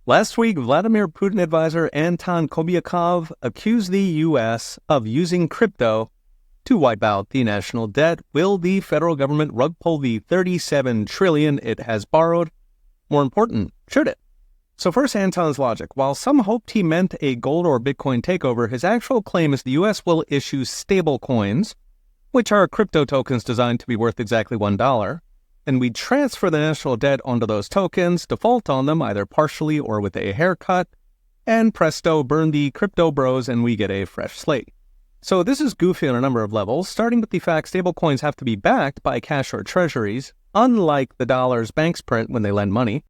Last week, Vladimir Putin advisor Anton Kobyakov accused the U.S. of using crypto to wipe out the national debt. Will the federal government rug pull the $37 trillion it has borrowed? More important, should it? So first, Anton's logic. While some hoped he meant a gold or Bitcoin takeover, his actual claim is the U.S. will issue stable coins, which are crypto tokens designed to be worth exactly $1. And we transfer the national debt onto those tokens, default on them either partially or with a haircut, and presto, burn the crypto bros and we get a fresh slate. So this is goofy on a number of levels, starting with the fact stablecoins have to be backed by cash or treasuries, unlike the dollars banks print when they lend money.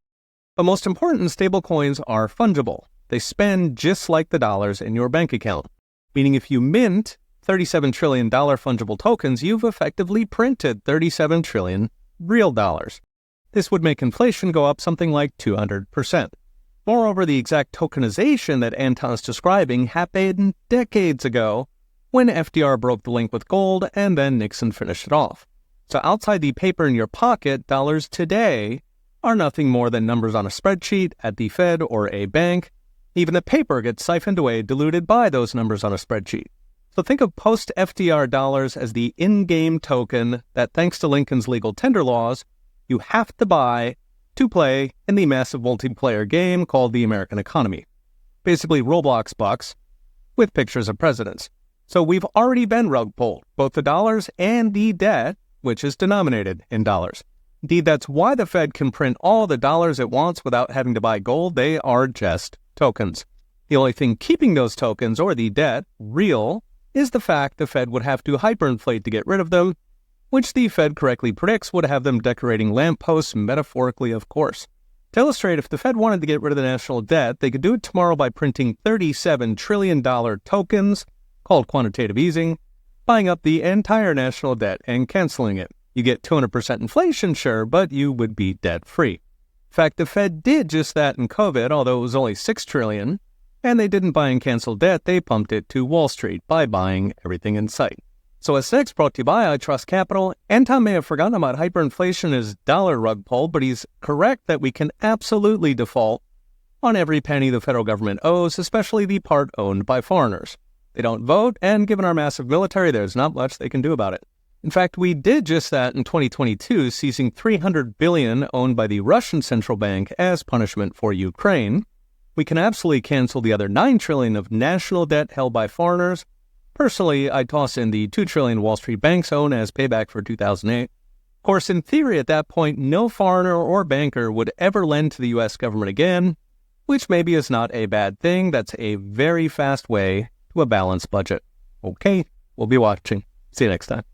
But most important, stablecoins are fungible. They spend just like the dollars in your bank account, meaning if you mint $37 trillion fungible tokens, you've effectively printed 37 trillion real dollars. This would make inflation go up something like 200%. Moreover, the exact tokenization that Anton's describing happened decades ago when FDR broke the link with gold and then Nixon finished it off. So outside the paper in your pocket, dollars today are nothing more than numbers on a spreadsheet at the Fed or a bank. Even the paper gets siphoned away, diluted by those numbers on a spreadsheet. So think of post-FDR dollars as the in-game token that, thanks to Lincoln's legal tender laws, you have to buy to play in the massive multiplayer game called the American economy. Basically Roblox bucks with pictures of presidents. So we've already been rug pulled, both the dollars and the debt, which is denominated in dollars. Indeed, that's why the Fed can print all the dollars it wants without having to buy gold. They are just tokens. The only thing keeping those tokens, or the debt, real is the fact the Fed would have to hyperinflate to get rid of them, which the Fed correctly predicts would have them decorating lampposts, metaphorically, of course. To illustrate, if the Fed wanted to get rid of the national debt, they could do it tomorrow by printing $37 trillion tokens, called quantitative easing, buying up the entire national debt and canceling it. You get 200% inflation, sure, but you would be debt-free. In fact, the Fed did just that in COVID, although it was only $6 trillion, and they didn't buy and cancel debt, they pumped it to Wall Street by buying everything in sight. So as next brought to you by I Trust Capital, Anton may have forgotten about hyperinflation as dollar rug pull, but he's correct that we can absolutely default on every penny the federal government owes, especially the part owned by foreigners. They don't vote, and given our massive military, there's not much they can do about it. In fact, we did just that in 2022, seizing $300 billion owned by the Russian central bank as punishment for Ukraine. We can absolutely cancel the other $9 trillion of national debt held by foreigners. Personally, I'd toss in the $2 trillion Wall Street banks own as payback for 2008. Of course, in theory, at that point, no foreigner or banker would ever lend to the U.S. government again, which maybe is not a bad thing. That's a very fast way to a balanced budget. Okay, we'll be watching. See you next time.